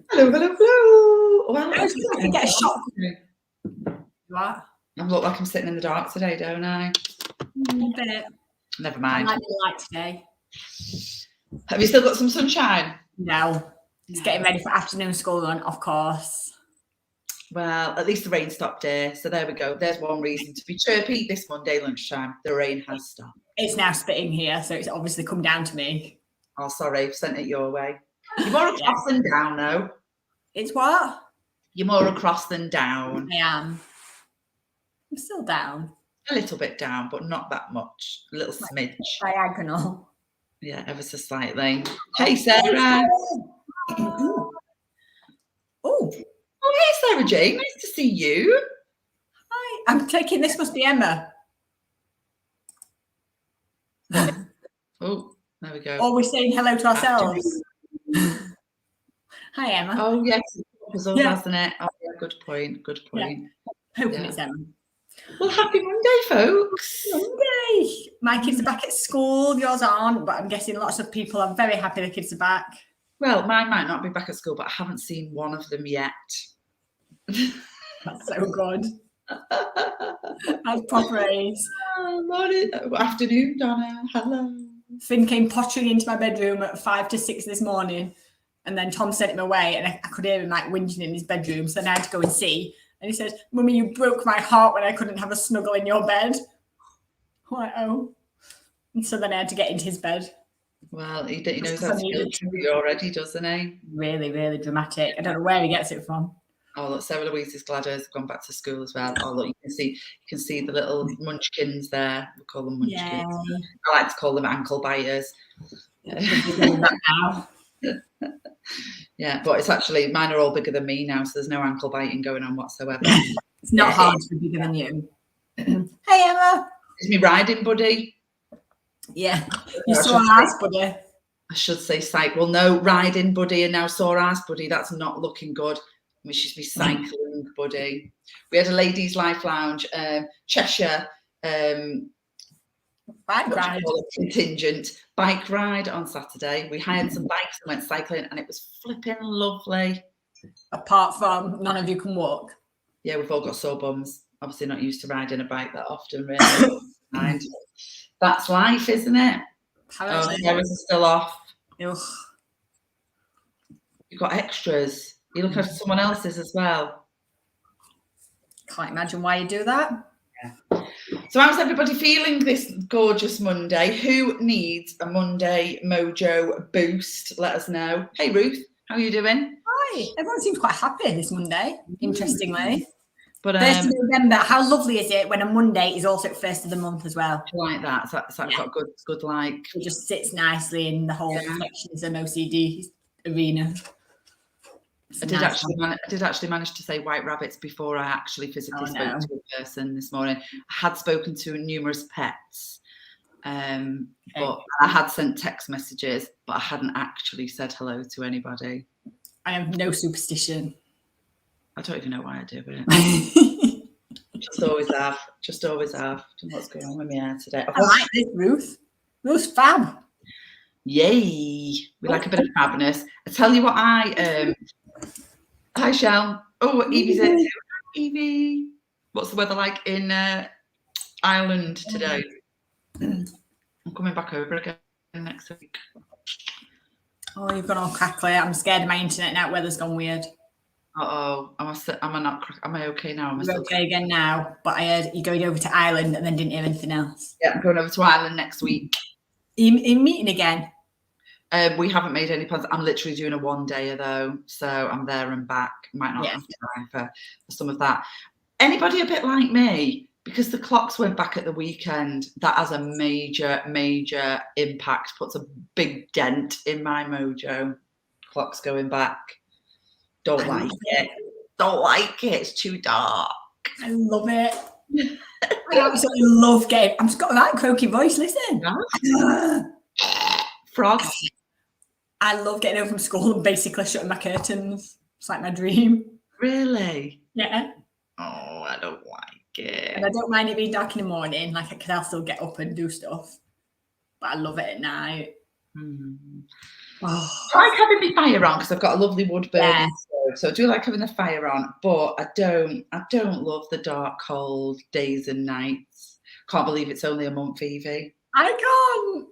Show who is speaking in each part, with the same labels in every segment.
Speaker 1: Hello, hello, hello. Well,
Speaker 2: I can get a shot. What?
Speaker 1: I look like I'm sitting in the dark today, don't I?
Speaker 2: A bit.
Speaker 1: Never
Speaker 2: I
Speaker 1: mind.
Speaker 2: like the light today.
Speaker 1: Have you still got some sunshine?
Speaker 2: No. It's getting ready for afternoon school run, of course.
Speaker 1: Well, at least the rain stopped here. So there we go. There's one reason to be chirpy this Monday lunchtime. The rain has stopped.
Speaker 2: It's now spitting here, so it's obviously come down to me.
Speaker 1: Oh, sorry. I've sent it your way. You're more across than down, though.
Speaker 2: It's what?
Speaker 1: You're more across than down.
Speaker 2: I am. I'm still down.
Speaker 1: A little bit down, but not that much. A little smidge.
Speaker 2: Diagonal.
Speaker 1: Yeah, ever so slightly. Hey, Sarah.
Speaker 2: Oh,
Speaker 1: hey, Sarah Jane. Nice to see you.
Speaker 2: Hi. I'm taking this must be Emma.
Speaker 1: Oh, there we go.
Speaker 2: Or we're saying hello to ourselves. Hi, Emma.
Speaker 1: Oh, yes. It's all, hasn't it? Oh, yeah, good point. Good point.
Speaker 2: Yeah. Hoping it's Emma.
Speaker 1: Well, happy Monday, folks.
Speaker 2: Monday. My kids are back at school. Yours aren't, but I'm guessing lots of people are very happy the kids are back.
Speaker 1: Well, mine might not be back at school, but I haven't seen one of them yet.
Speaker 2: That's so good. That's proper A's.
Speaker 1: Morning. Afternoon, Donna. Hello.
Speaker 2: Finn came pottering into my bedroom at 5 to 6 this morning, and then Tom sent him away, and I could hear him like whinging in his bedroom, so then I had to go and see. And he says, "Mummy, you broke my heart when I couldn't have a snuggle in your bed." I'm like, oh. And so then I had to get into his bed.
Speaker 1: Well, he knows how to guilt already, doesn't he?
Speaker 2: Really, really dramatic. I don't know where he gets it from.
Speaker 1: Oh, look, Sarah Louise's glad hers have gone back to school as well. Oh, look, you can see the little munchkins there. We call them munchkins. Yay. I like to call them ankle biters.
Speaker 2: Now.
Speaker 1: Yeah, but it's actually, mine are all bigger than me now, so there's no ankle biting going on whatsoever.
Speaker 2: It's not hard to be bigger than you. Hey, Emma.
Speaker 1: It's me riding buddy.
Speaker 2: Yeah, you sore ass buddy.
Speaker 1: I should say well, no, riding buddy and now sore ass buddy. That's not looking good. Which should be cycling buddy. We had a ladies' life lounge, Cheshire
Speaker 2: bike ride
Speaker 1: contingent bike ride on Saturday. We hired some bikes and went cycling, and it was flipping lovely.
Speaker 2: Apart from none of you can walk.
Speaker 1: Yeah, we've all got sore bums. Obviously, not used to riding a bike that often. Really, that's life, isn't it?
Speaker 2: Apparently.
Speaker 1: Oh, the cameras are still off.
Speaker 2: Ugh.
Speaker 1: You've got extras. You're looking after someone else's as well.
Speaker 2: Can't imagine why you do that.
Speaker 1: Yeah. So how's everybody feeling this gorgeous Monday? Who needs a Monday Mojo boost? Let us know. Hey, Ruth, how are you doing?
Speaker 2: Hi. Everyone seems quite happy this Monday, interestingly.
Speaker 1: But
Speaker 2: 1st of November, how lovely is it when a Monday is also 1st of the month as well?
Speaker 1: Like that. So that's got good like.
Speaker 2: It just sits nicely in the whole perfectionism OCD arena.
Speaker 1: I did actually manage to say white rabbits before I actually physically spoke to a person this morning. I had spoken to numerous pets, but I had sent text messages, but I hadn't actually said hello to anybody.
Speaker 2: I have no superstition.
Speaker 1: I don't even know why I do it. Just always have. Don't know what's going on with me hair today.
Speaker 2: I like this, Ruth. Ruth's fab.
Speaker 1: Yay. We like a bit of fabness. I tell you what, hi, Shell. Oh, Evie's there too. Evie. What's the weather like in Ireland today? I'm coming back over again next week.
Speaker 2: Oh, you've gone all crackly. I'm scared of my internet now. Weather's gone weird.
Speaker 1: Uh-oh. Am I okay now?
Speaker 2: You're okay again now, but I heard you're going over to Ireland and then didn't hear anything else.
Speaker 1: Yeah, I'm going over to Ireland next week.
Speaker 2: In meeting again?
Speaker 1: We haven't made any plans. I'm literally doing a one-dayer though, so I'm there and back. Might not have time for some of that. Anybody a bit like me? Because the clocks went back at the weekend. That has a major impact. Puts a big dent in my mojo. Clocks going back. Don't like it. It's too dark.
Speaker 2: I love it. I absolutely love getting. I've just got a right croaky voice. Listen.
Speaker 1: Frogs.
Speaker 2: I love getting home from school and basically shutting my curtains. It's like my dream.
Speaker 1: Really?
Speaker 2: Yeah.
Speaker 1: Oh, I don't like it.
Speaker 2: And I don't mind it being dark in the morning. Like, because I'll still get up and do stuff. But I love it at night.
Speaker 1: I like having my fire on because I've got a lovely wood burning stove, so I do like having the fire on. But I don't love the dark, cold days and nights. Can't believe it's only a month, Evie.
Speaker 2: I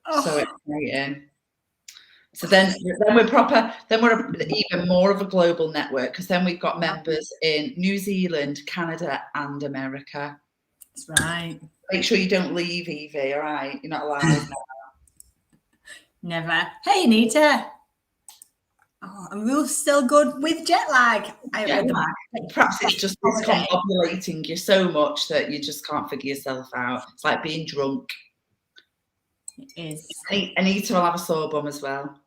Speaker 2: can't.
Speaker 1: So exciting. So then we're proper. Then we're even more of a global network because then we've got members in New Zealand, Canada, and America.
Speaker 2: That's right.
Speaker 1: Make sure you don't leave, Evie. All right, you're not allowed.
Speaker 2: Never. Hey, Anita. Oh, and we're still good with jet lag.
Speaker 1: Perhaps it's just discombobulating you so much that you just can't figure yourself out. It's like being drunk.
Speaker 2: It is.
Speaker 1: Anita will have a sore bum as well.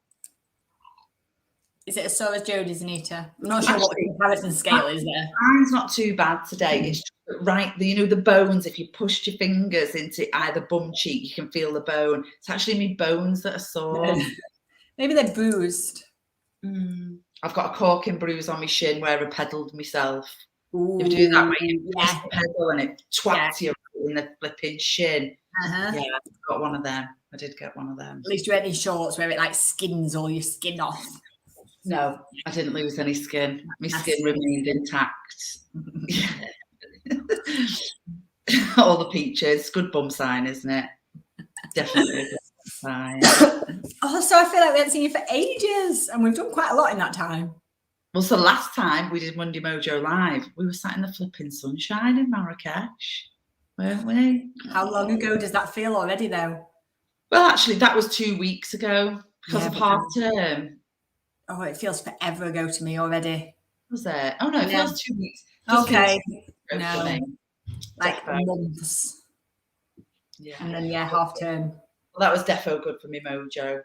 Speaker 2: Is it as sore as Jodie's, Anita? I'm not sure what the comparison scale is there.
Speaker 1: Mine's not too bad today. It's just right, the bones, if you pushed your fingers into either bum cheek, you can feel the bone. It's actually my bones that are sore.
Speaker 2: Maybe they're bruised.
Speaker 1: I've got a corking bruise on my shin where I pedalled myself.
Speaker 2: Ooh,
Speaker 1: you do that where you pedal and it twats you in the flipping shin. Yeah, I've got one of them. I did get one of them.
Speaker 2: At least you had any shorts where it like skins all your skin off.
Speaker 1: No, I didn't lose any skin. My skin remained intact. All the peaches. Good bum sign, isn't it? Definitely a good bum sign.
Speaker 2: So I feel like we haven't seen you for ages, and we've done quite a lot in that time.
Speaker 1: Well, so last time we did Monday Mojo Live, we were sat in the flipping sunshine in Marrakesh, weren't we?
Speaker 2: How long ago does that feel already, though?
Speaker 1: Well, actually, that was 2 weeks ago because of half term.
Speaker 2: Oh, it feels forever ago to me already.
Speaker 1: Was it? Oh, no, it feels 2 weeks.
Speaker 2: Okay. No. Like months.
Speaker 1: Yeah.
Speaker 2: And then, half term.
Speaker 1: Well, that was defo good for me, Mojo.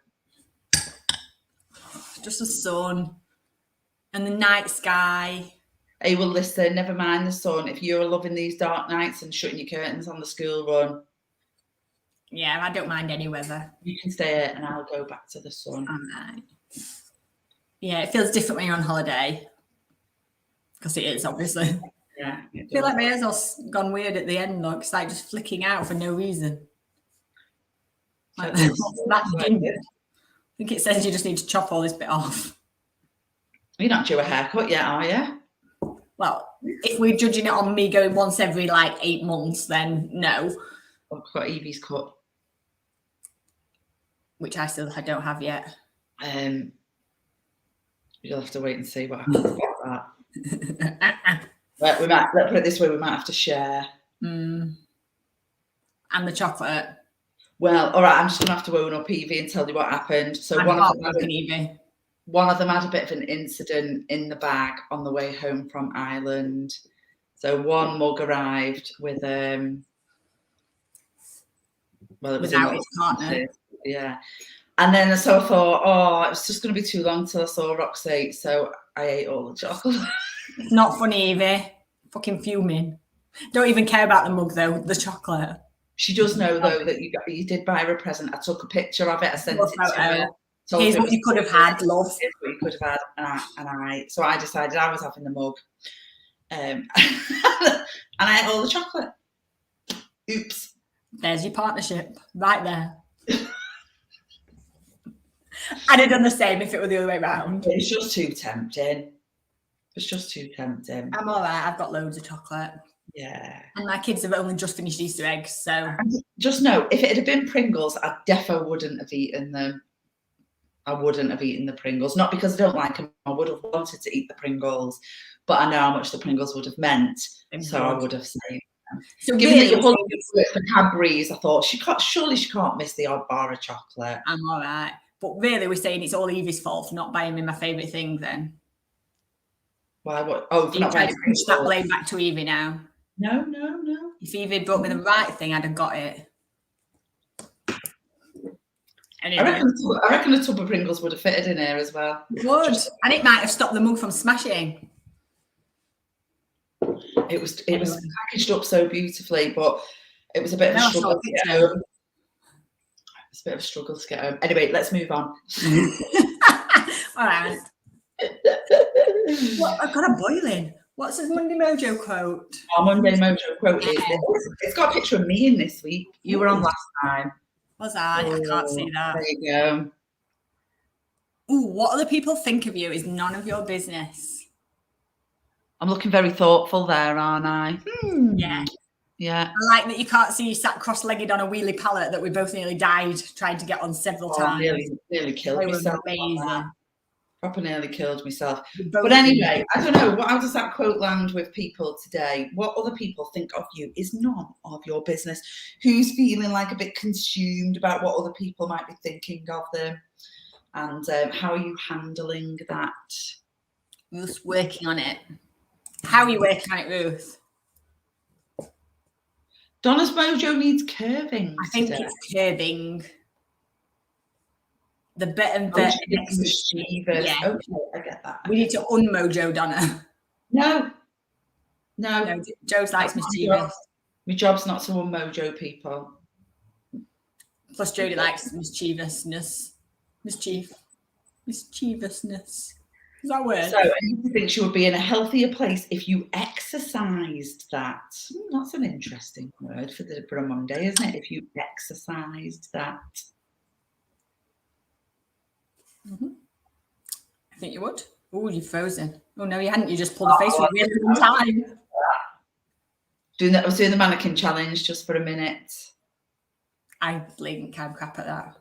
Speaker 2: Just the sun and the night sky.
Speaker 1: Hey, well, listen, never mind the sun. If you're loving these dark nights and shutting your curtains on the school run.
Speaker 2: Yeah, I don't mind any weather.
Speaker 1: You can stay here and I'll go back to the sun.
Speaker 2: All right. Yeah, it feels different when you're on holiday. Because it is, obviously.
Speaker 1: Yeah.
Speaker 2: I feel like my hair's all gone weird at the end, like it's like just flicking out for no reason. Like, that's ginger. I think it says you just need to chop all this bit off.
Speaker 1: You're not due a haircut yet, are you?
Speaker 2: Well, if we're judging it on me going once every like 8 months, then no.
Speaker 1: I've got Evie's cut.
Speaker 2: Which I don't have yet.
Speaker 1: You'll have to wait and see what happens about that. But let's put it this way, we might have to share.
Speaker 2: And the chocolate.
Speaker 1: Well, all right, I'm just going to have to own up, Evie, and tell you what happened. So one of them had a bit of an incident in the bag on the way home from Ireland. So one mug arrived with it was
Speaker 2: without its partner.
Speaker 1: Yeah. And then so I thought, it was just going to be too long till I saw Roxy. So I ate all the chocolate.
Speaker 2: It's not funny, Evie. Fucking fuming. Don't even care about the mug, though. The chocolate.
Speaker 1: She does know, though, that you did buy her a present. I took a picture of it. I sent it to her.
Speaker 2: Here's what you could have had, love.
Speaker 1: Here's what you could have had. So I decided I was having the mug. And I ate all the chocolate. Oops. There's
Speaker 2: your partnership. Right there. I'd have done the same if it were the other way around.
Speaker 1: It's just too tempting.
Speaker 2: I'm all right. I've got loads of chocolate.
Speaker 1: Yeah.
Speaker 2: And my kids have only just finished Easter eggs, so.
Speaker 1: And just know, if it had been Pringles, I defo wouldn't have eaten them. I wouldn't have eaten the Pringles. Not because I don't like them. I would have wanted to eat the Pringles, but I know how much the Pringles would have meant, so I would have saved them. So given that you're holding for Cadbury's, I thought surely she can't miss the odd bar of chocolate.
Speaker 2: I'm all right. But really, we're saying it's all Evie's fault for not buying me my favourite thing then.
Speaker 1: Why? What? Oh, for
Speaker 2: not trying to push that blame back to Evie now.
Speaker 1: No.
Speaker 2: If Evie brought me the right thing, I'd have got it. Anyway.
Speaker 1: I reckon a tub of Pringles would have fitted in here as well.
Speaker 2: It would. And it might have stopped the mug from smashing.
Speaker 1: It was packaged up so beautifully, but it was a bit of a struggle to get home. It's a bit of a struggle to get home. Anyway, let's move on.
Speaker 2: All right. What? I've got a boiling. What's his Monday Mojo quote?
Speaker 1: Our Monday Mojo quote is, it's got a picture of me in this week. You were on last time.
Speaker 2: Was I? I can't see that.
Speaker 1: There you go.
Speaker 2: Ooh, what other people think of you is none of your business.
Speaker 1: I'm looking very thoughtful there, aren't I?
Speaker 2: Yeah.
Speaker 1: Yeah.
Speaker 2: I like that you can't see you sat cross-legged on a wheelie pallet that we both nearly died trying to get on several times.
Speaker 1: Nearly killed
Speaker 2: They were
Speaker 1: myself.
Speaker 2: amazing.
Speaker 1: Proper nearly killed myself.
Speaker 2: Both
Speaker 1: But anyway, I don't know. How does that quote land with people today? What other people think of you is none of your business. Who's feeling like a bit consumed about what other people might be thinking of them? And how are you handling that?
Speaker 2: Ruth's working on it. How are you working on it, Ruth?
Speaker 1: Donna's mojo needs curving.
Speaker 2: I think it's curving. The bit and the
Speaker 1: mischievous.
Speaker 2: Yeah.
Speaker 1: Okay, I get that.
Speaker 2: We need to unmojo Donna.
Speaker 1: No.
Speaker 2: Joe's likes mischievous.
Speaker 1: My job's not to unmojo people.
Speaker 2: Plus, Jodie likes mischievousness. Mischievousness. Is that a word?
Speaker 1: So, I think she would be in a healthier place if you exercised that. That's an interesting word for a Monday, isn't it? If you exercised that.
Speaker 2: Mm-hmm. I think you would. Oh, you're frozen. Oh, no, you hadn't. You just pulled the face with me every time.
Speaker 1: I was doing the mannequin challenge just for a minute.
Speaker 2: I bleeding crap at that.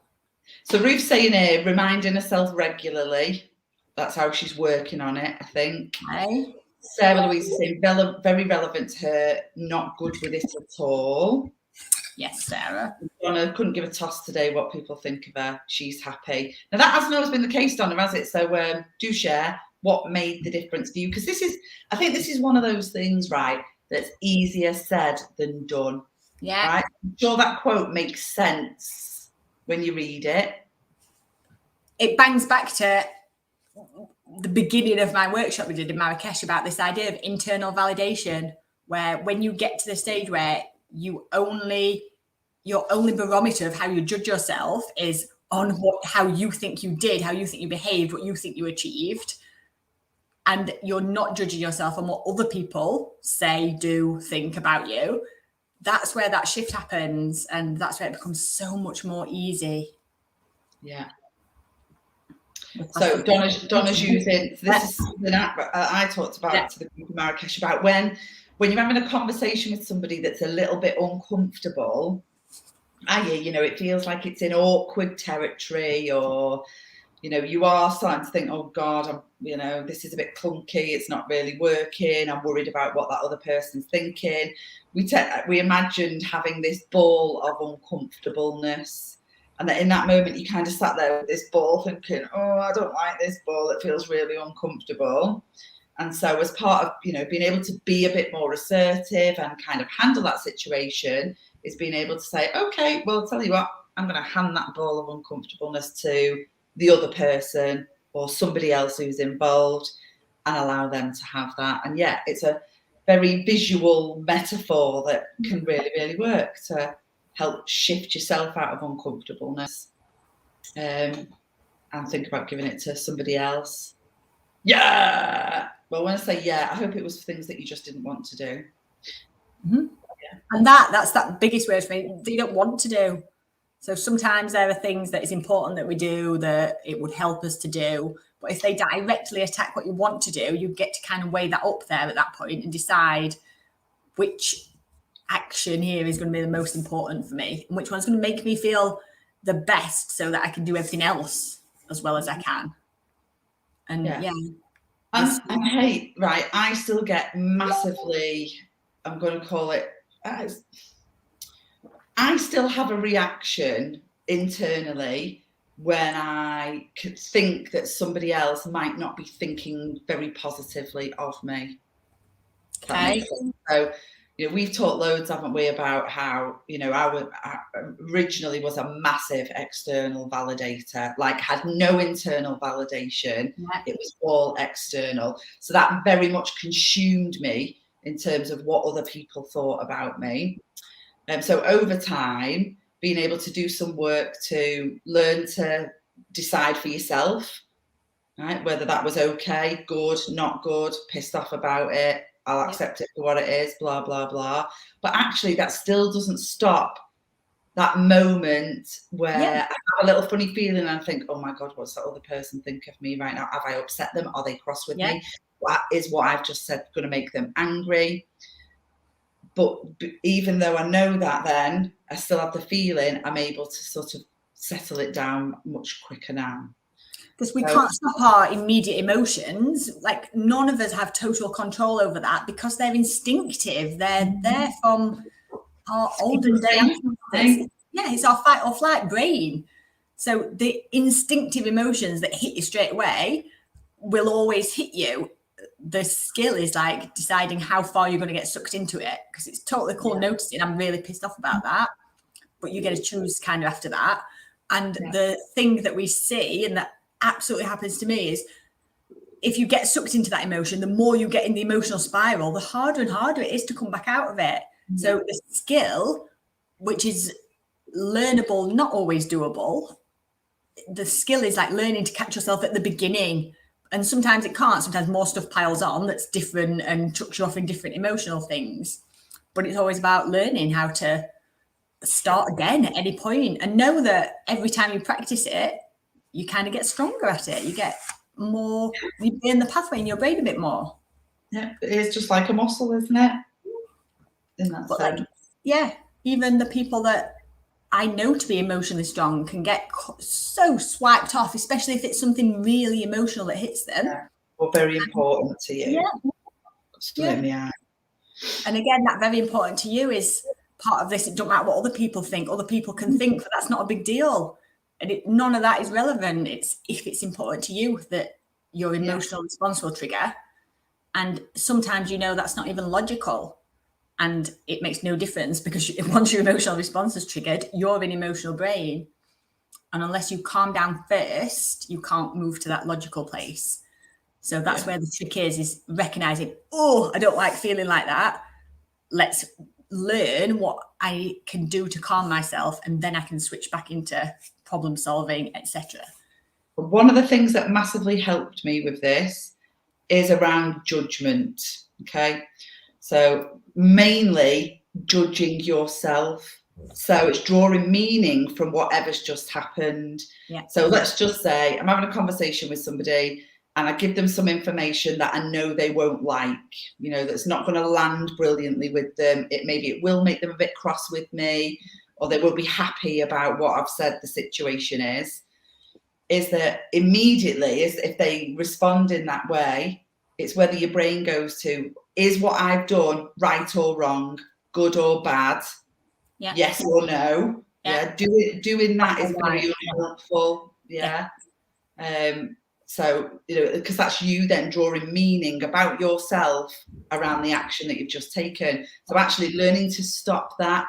Speaker 1: So Ruth's saying here, reminding herself regularly. That's how she's working on it, I think.
Speaker 2: Okay.
Speaker 1: Sarah Louise is saying very relevant to her, not good with it at all.
Speaker 2: Yes, Sarah.
Speaker 1: Donna couldn't give a toss today what people think of her. She's happy. Now, that hasn't always been the case, Donna, has it? So do share what made the difference for you. Because I think this is one of those things, right, that's easier said than done.
Speaker 2: Yeah.
Speaker 1: Right? I'm sure that quote makes sense when you read it.
Speaker 2: It bangs back to the beginning of my workshop we did in Marrakesh about this idea of internal validation, where when you get to the stage where your only barometer of how you judge yourself is on how you think you did, how you think you behaved, what you think you achieved, and you're not judging yourself on what other people say, do, think about you, that's where that shift happens, and that's where it becomes so much more easy.
Speaker 1: Yeah. So Donna's using, this is something I talked about to the group in Marrakesh about when you're having a conversation with somebody that's a little bit uncomfortable, i.e., it feels like it's in awkward territory, or, you are starting to think, oh God, this is a bit clunky, it's not really working, I'm worried about what that other person's thinking. We imagined having this ball of uncomfortableness. And that in that moment, you kind of sat there with this ball thinking, oh, I don't like this ball. It feels really uncomfortable. And so as part of, being able to be a bit more assertive and kind of handle that situation is being able to say, okay, well, I'll tell you what, I'm going to hand that ball of uncomfortableness to the other person or somebody else who's involved and allow them to have that. And yeah, it's a very visual metaphor that can really, really work to help shift yourself out of uncomfortableness and think about giving it to somebody else. Yeah. Well, when I say yeah, I hope it was things that you just didn't want to do.
Speaker 2: Mm-hmm. Yeah. And that's that biggest word for me, that you don't want to do. So sometimes there are things that is important that we do that it would help us to do. But if they directly attack what you want to do, you get to kind of weigh that up there at that point and decide which action here is going to be the most important for me and which one's going to make me feel the best so that I can do everything else as well as I can. And
Speaker 1: and hey, right, I still get massively, I'm going to call it, I still have a reaction internally when I could think that somebody else might not be thinking very positively of me.
Speaker 2: Okay.
Speaker 1: So we've talked loads, haven't we, about how, I originally was a massive external validator, like had no internal validation. Yeah. It was all external. So that very much consumed me in terms of what other people thought about me. So over time, being able to do some work to learn to decide for yourself, right? Whether that was okay, good, not good, pissed off about it, I'll accept it for what it is, blah, blah, blah. But actually, that still doesn't stop that moment where I have a little funny feeling and I think, oh my God, what's that other person think of me right now? Have I upset them? Are they cross with me? What is what I've just said going to make them angry? But even though I know that, then I still have the feeling I'm able to sort of settle it down much quicker now.
Speaker 2: Because we can't stop our immediate emotions. Like, none of us have total control over that because they're instinctive. They're there from our olden day ancestors. Yeah, it's our fight or flight brain. So the instinctive emotions that hit you straight away will always hit you. The skill is like deciding how far you're going to get sucked into it, because it's totally cool noticing I'm really pissed off about that, but you get to choose kind of after that. And the thing that we see, and that absolutely happens to me, is if you get sucked into that emotion, the more you get in the emotional spiral, the harder and harder it is to come back out of it. So the skill, which is learnable, not always doable, the skill is like learning to catch yourself at the beginning. And sometimes it can't. Sometimes more stuff piles on that's different and chucks you off in different emotional things. But it's always about learning how to start again at any point, and know that every time you practice it, you kind of get stronger at it. You get more, you burn the pathway in your brain a bit more.
Speaker 1: Yeah, it's just like a muscle, isn't it? In that sense.
Speaker 2: Like, even the people that I know to be emotionally strong can get so swiped off, especially if it's something really emotional that hits them.
Speaker 1: Or very important to you.
Speaker 2: And again, that very important to you is part of this. It don't matter what other people think. Other people can think, but that's not a big deal. And none of that is relevant. It's if it's important to you that your emotional response will trigger. And sometimes that's not even logical. And it makes no difference, because once your emotional response is triggered, you're an emotional brain. And unless you calm down first, you can't move to that logical place. So that's where the trick is recognizing, oh, I don't like feeling like that. Let's learn what I can do to calm myself, and then I can switch back into problem solving, etc.
Speaker 1: One of the things that massively helped me with this is around judgment. Okay. So mainly judging yourself. So it's drawing meaning from whatever's just happened. So let's just say I'm having a conversation with somebody and I give them some information that I know they won't like, that's not going to land brilliantly with them. Maybe it will make them a bit cross with me, or they won't be happy about what I've said the situation is that immediately, if they respond in that way, it's whether your brain goes to, is what I've done right or wrong, good or bad, yes or no. Doing that is very unhelpful. So, because that's you then drawing meaning about yourself around the action that you've just taken. So actually learning to stop that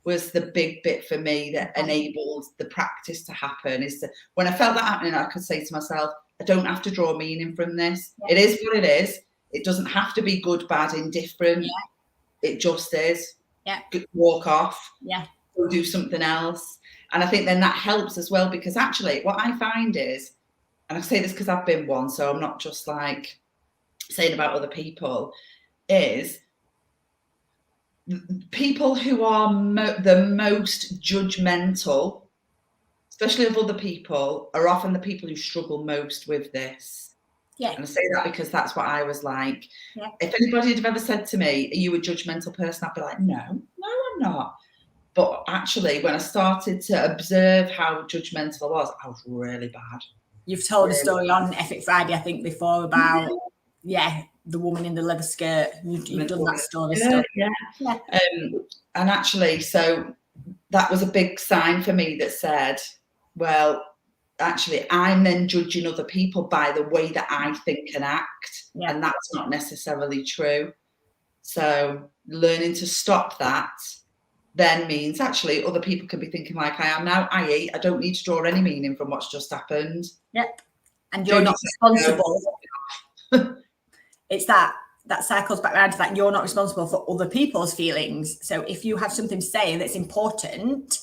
Speaker 1: was the big bit for me that enabled the practice to happen. Is that when I felt that happening, I could say to myself, I don't have to draw meaning from this. It is what it is. It doesn't have to be good, bad, indifferent. It just is. Walk off. Go do something else. And I think then that helps as well, because actually what I find is, and I say this because I've been one, so I'm not just like saying about other people, is people who are the most judgmental, especially of other people, are often the people who struggle most with this. And I say that because that's what I was like. If anybody had ever said to me, are you a judgmental person? I'd be like, no, I'm not. But actually, when I started to observe how judgmental I was really bad.
Speaker 2: You've told a story on Epic Friday, I think, before about the woman in the leather skirt. You've done that story.
Speaker 1: And actually, so that was a big sign for me that said, well, actually, I'm then judging other people by the way that I think and act, and that's not necessarily true. So learning to stop that then means actually other people can be thinking like I am now, i.e. I don't need to draw any meaning from what's just happened.
Speaker 2: And you're not responsible. It's that cycles back around to that you're not responsible for other people's feelings. So if you have something to say that's important,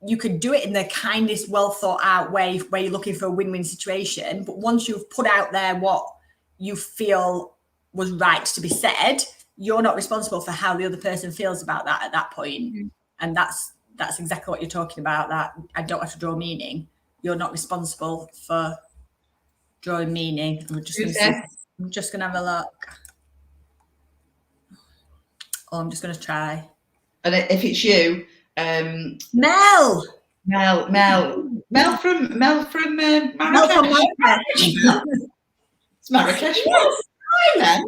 Speaker 2: you could do it in the kindest, well thought out way where you're looking for a win-win situation. But once you've put out there what you feel was right to be said, you're not responsible for how the other person feels about that at that point. And that's that's exactly what you're talking about, that I don't have to draw meaning. You're not responsible for drawing meaning. I'm just going to have a look. Oh, I'm just going to try.
Speaker 1: And if it's you,
Speaker 2: Mel
Speaker 1: from Marrakesh.
Speaker 2: Mel from Marrakesh.
Speaker 1: It's Marrakesh.
Speaker 2: Yes.
Speaker 1: Hi, Mel.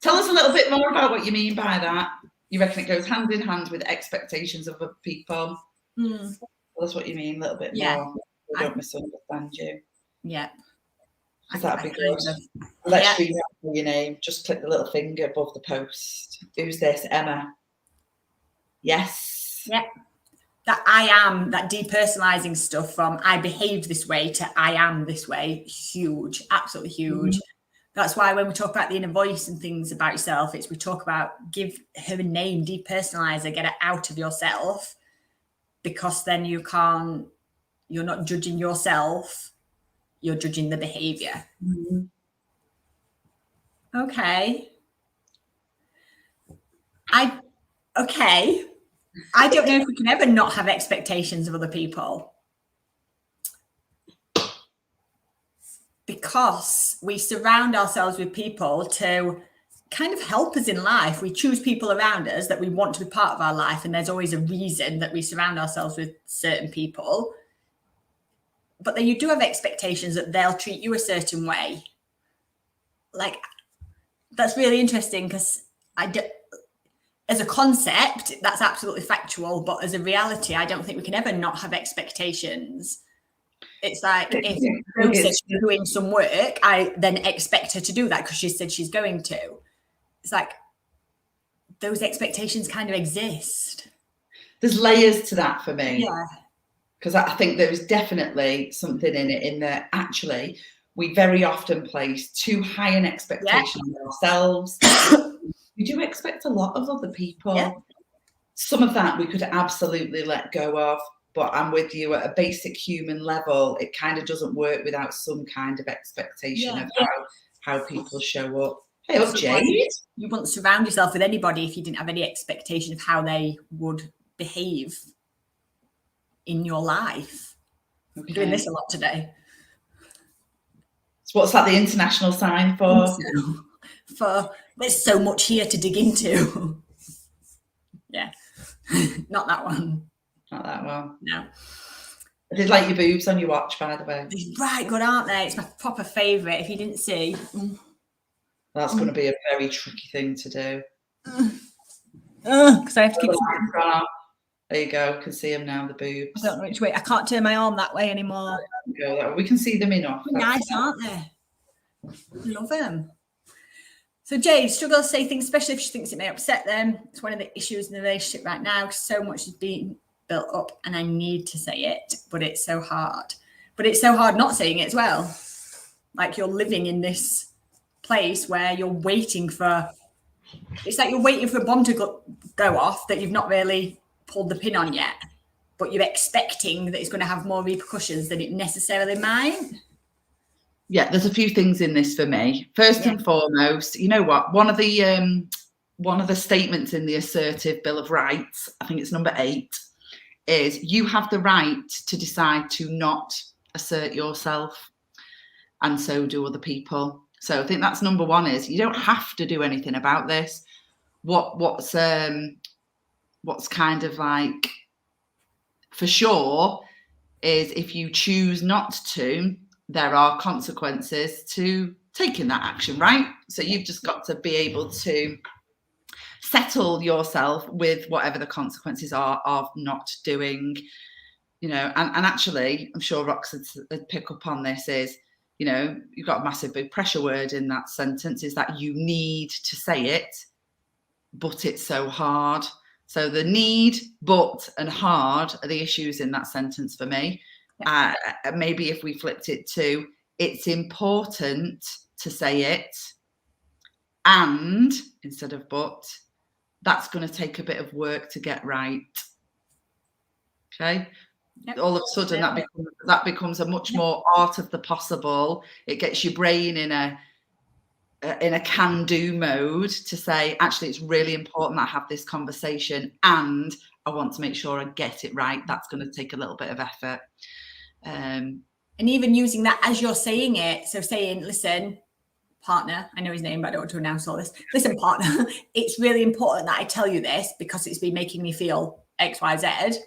Speaker 1: Tell us a little bit more about what you mean by that. You reckon it goes hand in hand with expectations of other people? Tell us what you mean a little bit more. We don't misunderstand you.
Speaker 2: Yeah.
Speaker 1: That'd be good. Let's read out your name. Just click the little finger above the post. Who's this? Emma. Yes.
Speaker 2: Yeah. That I am, that depersonalizing stuff from I behaved this way to I am this way, huge, absolutely huge. That's why when we talk about the inner voice and things about yourself, we talk about give her a name, depersonalize her, get her out of yourself, because then you're not judging yourself, you're judging the behavior. Okay. I don't know if we can ever not have expectations of other people, because we surround ourselves with people to kind of help us in life. We choose people around us that we want to be part of our life, and there's always a reason that we surround ourselves with certain people. But then you do have expectations that they'll treat you a certain way. Like, that's really interesting, because as a concept, that's absolutely factual, but as a reality, I don't think we can ever not have expectations. It's like if Rose says she's doing some work, I then expect her to do that because she said she's going to. It's like those expectations kind of exist.
Speaker 1: There's layers to that for me.
Speaker 2: Yeah.
Speaker 1: Because I think there is definitely something in it, in that actually we very often place too high an expectation on ourselves. We do expect a lot of other people. Yeah. Some of that we could absolutely let go of, but I'm with you, at a basic human level, it kind of doesn't work without some kind of expectation of how people show up. Hey up, Jade.
Speaker 2: You wouldn't surround yourself with anybody if you didn't have any expectation of how they would behave in your life. Okay. I'm doing this a lot today.
Speaker 1: So what's that the international sign for?
Speaker 2: For there's so much here to dig into. Yeah. Not that one.
Speaker 1: Not that one.
Speaker 2: No.
Speaker 1: I did like your boobs on your watch, by the way.
Speaker 2: They're right good, aren't they? It's my proper favourite. If you didn't see.
Speaker 1: That's going to be a very tricky thing to do.
Speaker 2: Because I have to keep...
Speaker 1: There you go. I can see them now, the boobs.
Speaker 2: I don't know which way. I can't turn my arm that way anymore.
Speaker 1: We can see them enough.
Speaker 2: They're nice, aren't they? Love them. So Jade struggles to say things, especially if she thinks it may upset them. It's one of the issues in the relationship right now. So much is being built up and I need to say it, but it's so hard. But it's so hard not saying it as well. Like you're living in this place where you're waiting for... It's like you're waiting for a bomb to go off that you've not really pulled the pin on yet, but you're expecting that it's going to have more repercussions than it necessarily might.
Speaker 1: Yeah, there's a few things in this for me. First and foremost, you know what? One of the statements in the Assertive Bill of Rights, I think it's number 8, is you have the right to decide to not assert yourself, and so do other people. So I think that's number 1, is you don't have to do anything about this. What's kind of like for sure is if you choose not to, there are consequences to taking that action, right? So you've just got to be able to settle yourself with whatever the consequences are of not doing, you know, and actually, I'm sure Rox would pick up on this, is, you know, you've got a massive big pressure word in that sentence, is that you need to say it, but it's so hard. So the need, but, and hard are the issues in that sentence for me. Maybe if we flipped it to, it's important to say it, and instead of but, that's going to take a bit of work to get right. Okay. Yep. All of a sudden that becomes a much more art of the possible. It gets your brain in a can-do mode to say, actually, it's really important that I have this conversation, and I want to make sure I get it right. That's going to take a little bit of effort.
Speaker 2: And even using that as you're saying it. So saying, listen, partner, I know his name, but I don't want to announce all this. Listen, partner, it's really important that I tell you this because it's been making me feel X, Y, Z,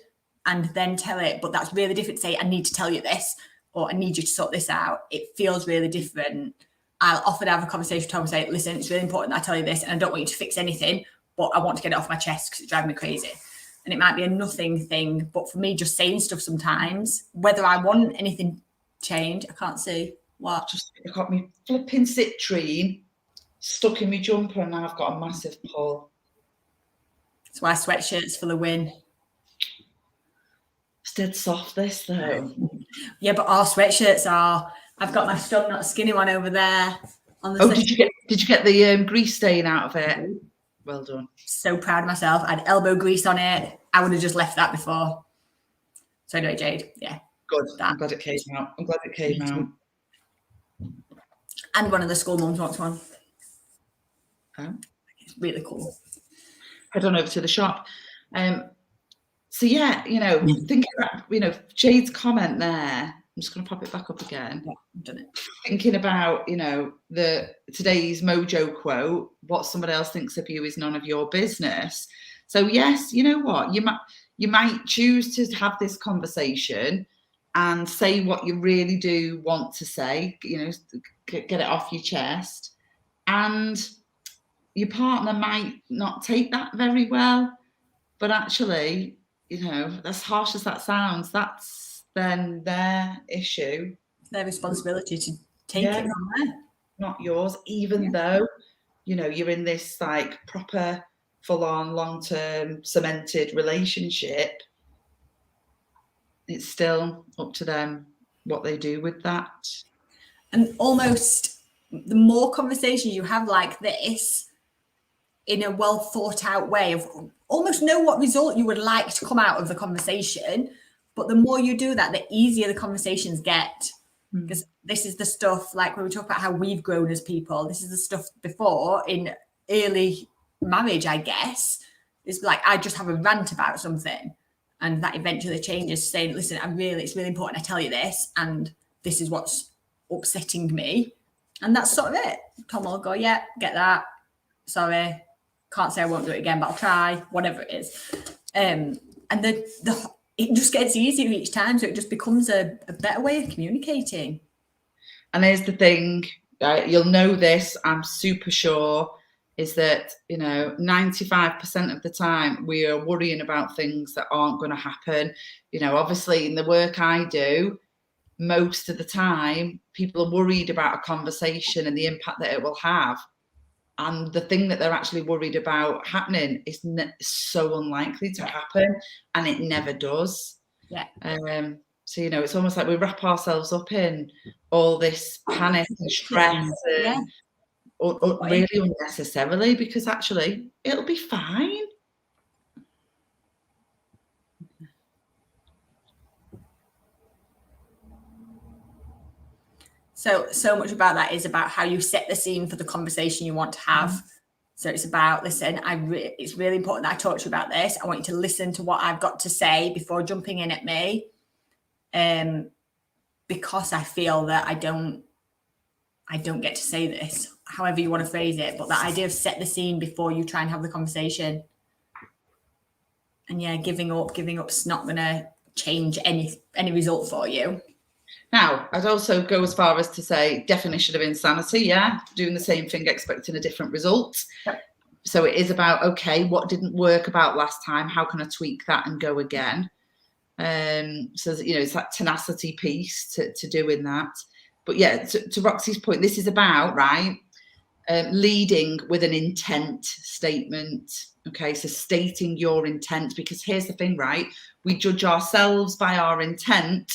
Speaker 2: and then tell it. But that's really different to say, I need to tell you this, or I need you to sort this out. It feels really different. I'll often have a conversation with Tom and say, listen, it's really important that I tell you this, and I don't want you to fix anything, but I want to get it off my chest because it's driving me crazy. And it might be a nothing thing, but for me, just saying stuff sometimes, whether I want anything change, I can't see what.
Speaker 1: Just I got me flipping citrine stuck in my jumper, and now I've got a massive pull.
Speaker 2: That's why sweatshirts for the win.
Speaker 1: It's dead soft, this though.
Speaker 2: Yeah, but our sweatshirts are. I've got my strong, not skinny one over there. On the
Speaker 1: did you get the grease stain out of it? Well done.
Speaker 2: So proud of myself. I had elbow grease on it. I would have just left that before. So anyway, Jade, yeah.
Speaker 1: Good. I'm glad it came out.
Speaker 2: And one of the school mums wants one.
Speaker 1: Oh.
Speaker 2: It's really cool.
Speaker 1: Head on over to the shop. So yeah, thinking about, Jade's comment there. I'm just going to pop it back up again.
Speaker 2: Yeah, I've done it.
Speaker 1: Thinking about, today's Mojo quote, what somebody else thinks of you is none of your business. So yes, you know what? You might choose to have this conversation and say what you really do want to say, get it off your chest. And your partner might not take that very well, but actually, as harsh as that sounds, that's then their issue.
Speaker 2: It's their responsibility to take it from there.
Speaker 1: Not yours, even though, you're in this like proper, full-on, long-term, cemented relationship. It's still up to them what they do with that.
Speaker 2: And almost the more conversations you have like this in a well thought out way of almost know what result you would like to come out of the conversation. But the more you do that, the easier the conversations get. Because this is the stuff, like when we talk about how we've grown as people, this is the stuff before in early marriage, I guess. It's like, I just have a rant about something. And that eventually changes, saying, listen, it's really important I tell you this. And this is what's upsetting me. And that's sort of it. Tom will go, yeah, get that. Sorry. Can't say I won't do it again, but I'll try. Whatever it is. And it just gets easier each time. So it just becomes a better way of communicating.
Speaker 1: And here's the thing, you'll know this, I'm super sure, is that, 95% of the time we are worrying about things that aren't going to happen. Obviously in the work I do, most of the time people are worried about a conversation and the impact that it will have. And the thing that they're actually worried about happening is so unlikely to happen, and it never does.
Speaker 2: Yeah.
Speaker 1: So, it's almost like we wrap ourselves up in all this panic and stress and really unnecessarily, because actually it'll be fine.
Speaker 2: So much about that is about how you set the scene for the conversation you want to have. So it's about, listen, it's really important that I talk to you about this. I want you to listen to what I've got to say before jumping in at me. Because I feel that I don't get to say this, however you want to phrase it. But that idea of set the scene before you try and have the conversation. And yeah, giving up's not going to change any result for you.
Speaker 1: Now, I'd also go as far as to say definition of insanity, doing the same thing, expecting a different result.
Speaker 2: Yep.
Speaker 1: So it is about, okay, what didn't work about last time? How can I tweak that and go again? So, it's that tenacity piece to doing that. But yeah, to Roxy's point, this is about, leading with an intent statement. Okay, so stating your intent, because here's the thing, we judge ourselves by our intent,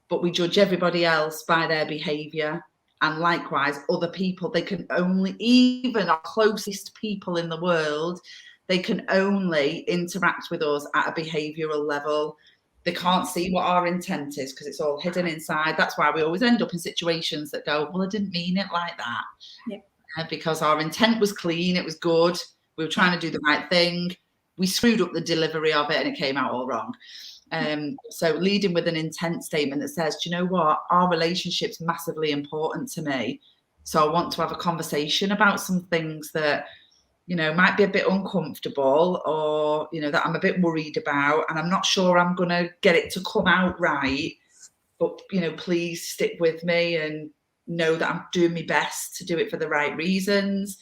Speaker 1: but we judge everybody else by their behavior. And likewise, other people, they can only, even our closest people in the world, they can only interact with us at a behavioral level. They can't see what our intent is because it's all hidden inside. That's why we always end up in situations that go, well, I didn't mean it like that.
Speaker 2: Yep.
Speaker 1: Because our intent was clean, it was good. We were trying to do the right thing. we screwed up the delivery of it and it came out all wrong. So leading with an intent statement that says, do you know what, our relationship's massively important to me, so I want to have a conversation about some things that, you know, might be a bit uncomfortable, or, you know, that I'm a bit worried about, and I'm not sure I'm going to get it to come out right, but, you know, please stick with me and know that I'm doing my best to do it for the right reasons.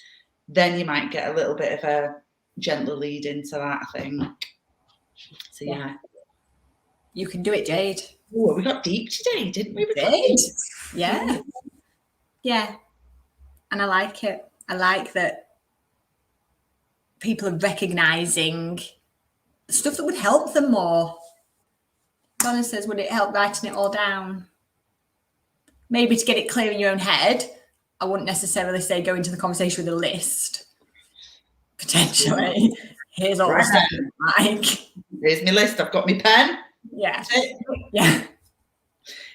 Speaker 1: Then you might get a little bit of a gentler lead into that, I think. So yeah.
Speaker 2: You can do it, Jade.
Speaker 1: Oh, we got deep today, didn't we?
Speaker 2: Yeah. Yeah. And I like it. I like that people are recognising stuff that would help them more. Donna says, would it help writing it all down? Maybe to get it clear in your own head. I wouldn't necessarily say go into the conversation with a list. Potentially. Here's all the stuff like.
Speaker 1: Here's my list. I've got my pen.
Speaker 2: Yeah. Yeah.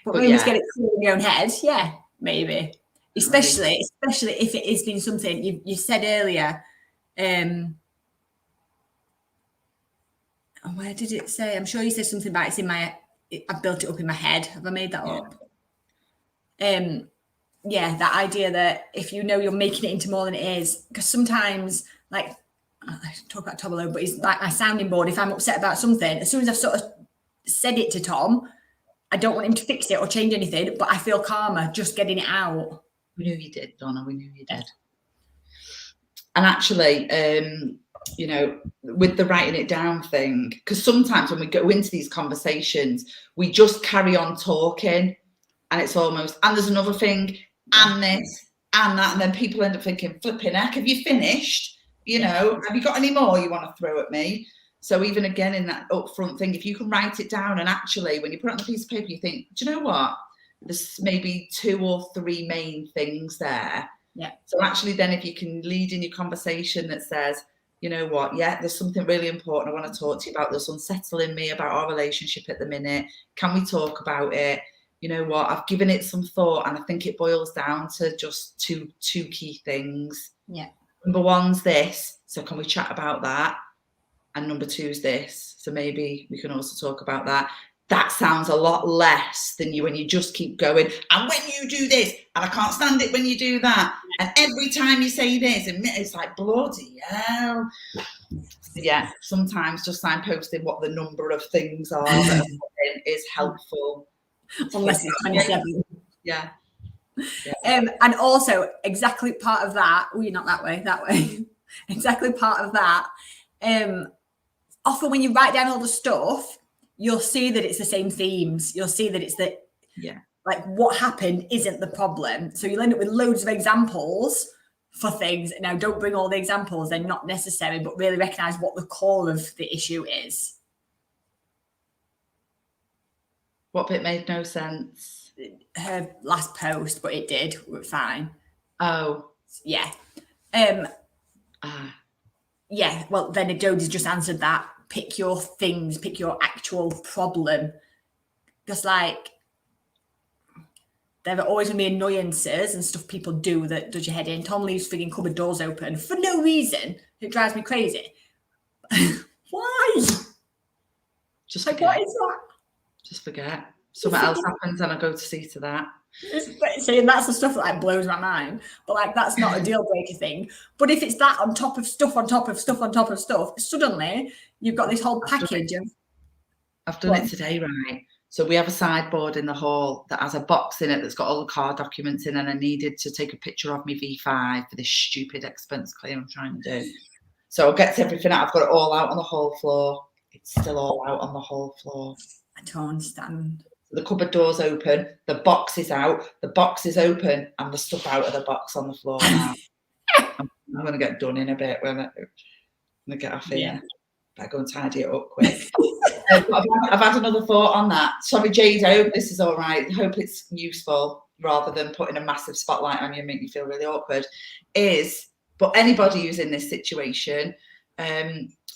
Speaker 2: But maybe to get it clear in your own head. Yeah, maybe. Especially if it has been something you said earlier. Where did it say? I'm sure you said something about I've built it up in my head. Have I made that up? Yeah, that idea that if you know you're making it into more than it is, because sometimes, like, I talk about Tom alone, but he's like my sounding board. If I'm upset about something, as soon as I've sort of said it to Tom, I don't want him to fix it or change anything, but I feel calmer just getting it out.
Speaker 1: We knew you did, Donna. We knew you did. And actually, you know, with the writing it down thing, because sometimes when we go into these conversations, we just carry on talking, and it's almost, and there's another thing, and this, and that, and then people end up thinking, flipping heck, have you finished? You know, have you got any more you want to throw at me? So even again, in that upfront thing, if you can write it down, and actually when you put it on a piece of paper, you think, do you know what? There's maybe 2 or 3 main things there.
Speaker 2: Yeah.
Speaker 1: So actually then if you can lead in your conversation that says, you know what, yeah, there's something really important I want to talk to you about. There's unsettling me about our relationship at the minute. Can we talk about it? You know what, I've given it some thought, and I think it boils down to just two key things.
Speaker 2: Yeah.
Speaker 1: Number 1's this, so can we chat about that? And number 2 is this, so maybe we can also talk about that. That sounds a lot less than when you just keep going, and when you do this, and I can't stand it when you do that, and every time you say this, and it's like, bloody hell. Yeah, sometimes just signposting what the number of things are that are is helpful.
Speaker 2: Unless it's 27.
Speaker 1: Yeah.
Speaker 2: And also, exactly part of that, not that way. Exactly part of that. Often when you write down all the stuff, you'll see that it's the same themes. You'll see that it's like what happened isn't the problem. So you'll end up with loads of examples for things. Now, don't bring all the examples. They're not necessary, but really recognize what the core of the issue is.
Speaker 1: What bit made no sense?
Speaker 2: Her last post, but it did. We're fine.
Speaker 1: Oh.
Speaker 2: Yeah. Yeah, well, then Jodie's just answered that. Pick your things, pick your actual problem. Because, like, there are always going to be annoyances and stuff people do that does your head in. Tom leaves frigging cupboard doors open for no reason. It drives me crazy. Why?
Speaker 1: Just
Speaker 2: like,
Speaker 1: forget.
Speaker 2: what is that?
Speaker 1: Just forget. Something else happens and I go to see to that.
Speaker 2: See, and that's the stuff that like blows my mind. But like, that's not a deal breaker thing. But if it's that on top of stuff, on top of stuff, on top of stuff, suddenly you've got this whole package of.
Speaker 1: I've done it today, right? So we have a sideboard in the hall that has a box in it that's got all the car documents in, and I needed to take a picture of my V5 for this stupid expense claim I'm trying to do. So I get everything out. I've got it all out on the hall floor. It's still all out on the hall floor.
Speaker 2: I don't understand.
Speaker 1: The cupboard door's open, the box is out, the box is open, and the stuff out of the box on the floor now. I'm going to get done in a bit when I'm going to get off here. Yeah. Better go and tidy it up quick. I've had another thought on that. Sorry, Jade, I hope this is all right. I hope it's useful rather than putting a massive spotlight on you and make you feel really awkward. But anybody who's in this situation,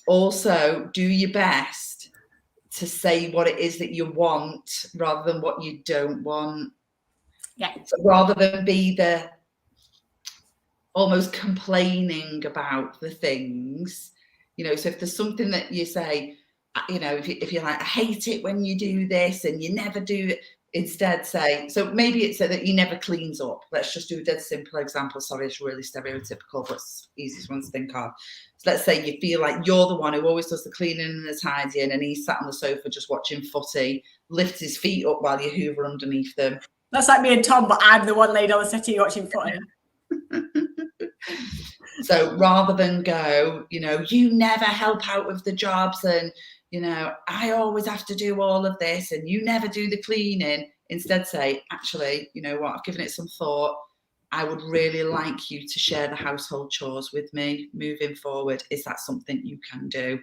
Speaker 1: also do your best to say what it is that you want rather than what you don't want.
Speaker 2: Yeah.
Speaker 1: So rather than be the almost complaining about the things, You know, so if there's something that you say, you know, if you're like, I hate it when you do this and you never do it, instead say, so maybe it's that he never cleans up. Let's just do a dead simple example. Sorry, it's really stereotypical, but it's the easiest one to think of. So let's say you feel like you're the one who always does the cleaning and the tidying, and he's sat on the sofa just watching footy, lifts his feet up while you hoover underneath them.
Speaker 2: That's like me and Tom, but I'm the one laid on the settee watching footy.
Speaker 1: So rather than go, you know, you never help out with the jobs and, you know, I always have to do all of this and you never do the cleaning. Instead say, actually, you know what, I've given it some thought. I would really like you to share the household chores with me moving forward. Is that something you can do? Do you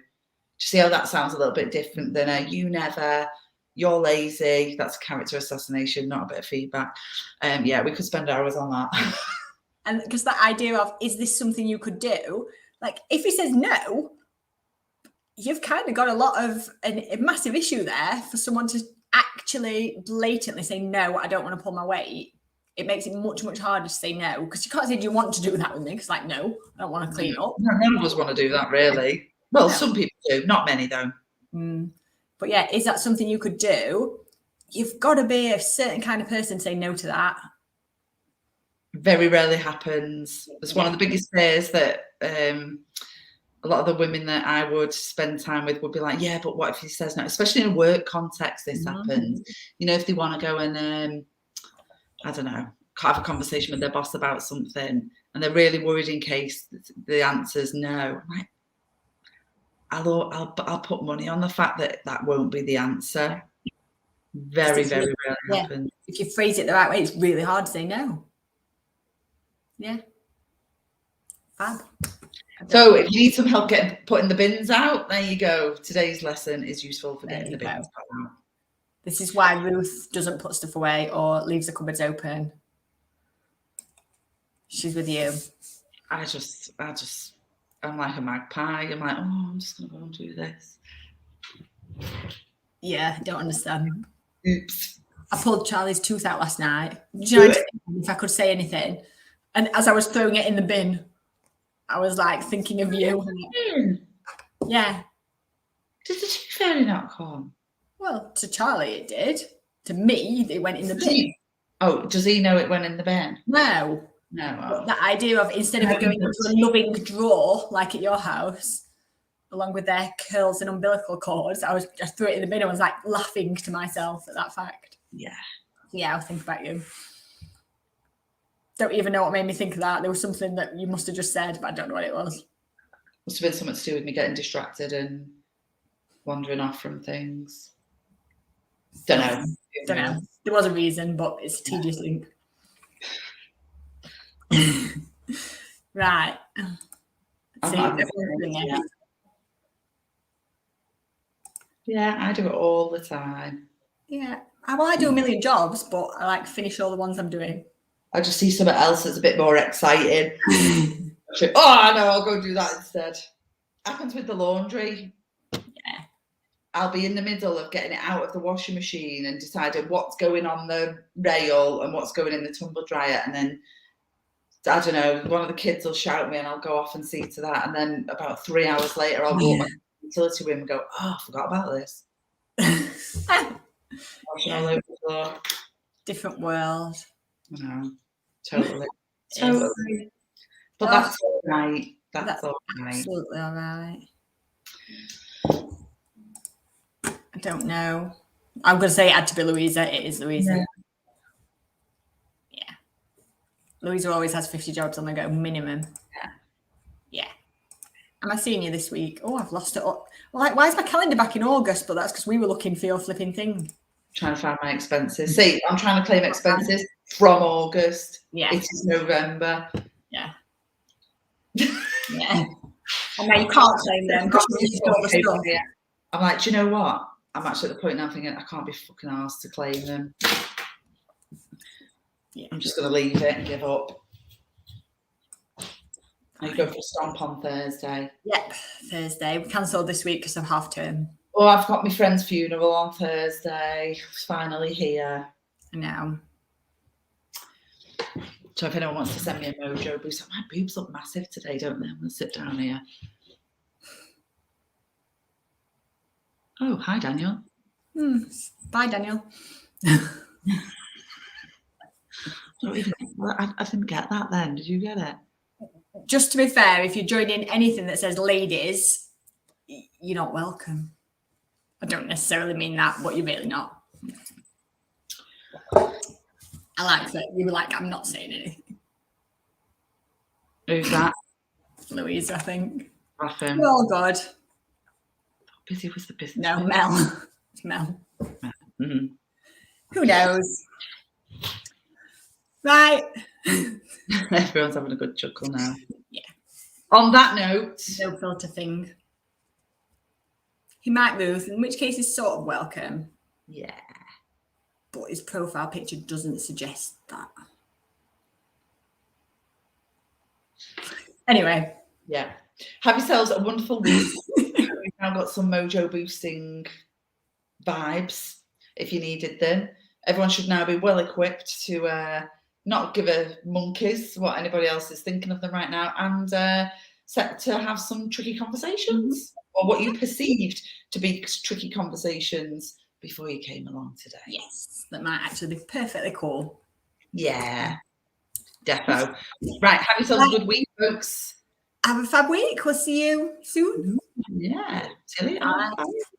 Speaker 1: see how that sounds a little bit different than a you never, you're lazy? That's character assassination, not a bit of feedback. Yeah, we could spend hours on that.
Speaker 2: And because that idea of, is this something you could do? Like, if he says no, you've kind of got a massive issue there for someone to actually blatantly say, no, I don't want to pull my weight. It makes it much, much harder to say no, because you can't say, do you want to do that with me? Because like, no, I don't want to clean up.
Speaker 1: None of us want to do that, really. Well, no. Some people do, not many though.
Speaker 2: But yeah, is that something you could do? You've got to be a certain kind of person to say no to that.
Speaker 1: Very rarely happens. It's one of the biggest fears that a lot of the women that I would spend time with would be like, yeah, but what if he says no? Especially in a work context, this happens. You know, if they want to go and, I don't know, have a conversation with their boss about something and they're really worried in case the answer's no. Like, I'll put money on the fact that won't be the answer. Very, very rarely happens.
Speaker 2: If you phrase it the right way, it's really hard to say no. Yeah. Fab.
Speaker 1: So if you need some help putting the bins out, there you go. Today's lesson is useful for getting the bins out.
Speaker 2: This is why Ruth doesn't put stuff away or leaves the cupboards open. She's with you. I'm like a magpie. I'm like, oh, I'm just going to go and do this. Yeah, I don't understand.
Speaker 1: Oops.
Speaker 2: I pulled Charlie's tooth out last night. Do you know if I could say anything? And as I was throwing it in the bin, I was like thinking of you. Yeah.
Speaker 1: Did the tooth fairy not come?
Speaker 2: Well, to Charlie it did. To me, it went in the bin.
Speaker 1: Oh, does he know it went in the bin?
Speaker 2: No.
Speaker 1: No.
Speaker 2: That idea of instead of it going into a loving drawer like at your house, along with their curls and umbilical cords, I threw it in the bin and was like laughing to myself at that fact.
Speaker 1: Yeah.
Speaker 2: Yeah, I'll think about you. Don't even know what made me think of that. There was something that you must have just said, but I don't know what it was.
Speaker 1: Must have been something to do with me getting distracted and wandering off from things. Don't know.
Speaker 2: There was a reason, but it's a tedious link. Right.
Speaker 1: Yeah, I do it all the time.
Speaker 2: Yeah. Well, I do a million jobs, but I like finish all the ones I'm doing.
Speaker 1: I just see something else that's a bit more exciting. Oh, no, I'll go do that instead. Happens with the laundry.
Speaker 2: Yeah.
Speaker 1: I'll be in the middle of getting it out of the washing machine and deciding what's going on the rail and what's going in the tumble dryer. And then, I don't know, one of the kids will shout me and I'll go off and see to that. And then about 3 hours later, I'll go back to the utility room and go, oh, I forgot about this. Washing all over the floor.
Speaker 2: Different world.
Speaker 1: No, totally. Totally. But that's all right. That's all right.
Speaker 2: Absolutely all right. I don't know. I'm going to say it had to be Louisa. It is Louisa. Yeah. Louisa always has 50 jobs on the go, minimum. Yeah. Am I seeing you this week? Oh, I've lost it up. Like, why is my calendar back in August? But that's because we were looking for your flipping thing.
Speaker 1: Trying to find my expenses. See, I'm trying to claim expenses from August.
Speaker 2: Yeah.
Speaker 1: It is November.
Speaker 2: Yeah. Yeah. And now you can't claim them because
Speaker 1: I'm like, do you know what? I'm actually at the point now thinking I can't be fucking arsed to claim them. Yeah. I'm just going to leave it and give up. I go for a stomp on Thursday.
Speaker 2: Yep, Thursday. We cancelled this week because of half term.
Speaker 1: Oh, I've got my friend's funeral on Thursday. It's finally here.
Speaker 2: I know.
Speaker 1: So if anyone wants to send me a Mojo boost, my boobs look massive today, don't they? I'm going to sit down here. Oh, hi, Daniel.
Speaker 2: Bye, Daniel.
Speaker 1: I didn't get that then. Did you get it?
Speaker 2: Just to be fair, if you're joining anything that says ladies, you're not welcome. I don't necessarily mean that, but you're really not. I like that you were like, I'm not saying anything.
Speaker 1: Who's that?
Speaker 2: Louise, I think.
Speaker 1: Raffin.
Speaker 2: We're all good.
Speaker 1: Busy was the business.
Speaker 2: No, Mel. It's Mel.
Speaker 1: Mm-hmm.
Speaker 2: Who knows? Right.
Speaker 1: Everyone's having a good chuckle now.
Speaker 2: Yeah.
Speaker 1: On that note,
Speaker 2: No filter thing. He might move, in which case he's sort of welcome.
Speaker 1: Yeah.
Speaker 2: But his profile picture doesn't suggest that. Anyway.
Speaker 1: Yeah. Have yourselves a wonderful week. We've now got some Mojo boosting vibes if you needed them. Everyone should now be well equipped to not give a monkeys what anybody else is thinking of them right now, and set to have some tricky conversations, or what you perceived to be tricky conversations before you came along today.
Speaker 2: Yes, that might actually be perfectly cool.
Speaker 1: Yeah, defo. Right, have yourselves a good week, folks.
Speaker 2: Have a fab week. We'll see you soon.
Speaker 1: Yeah, till you.
Speaker 2: Bye.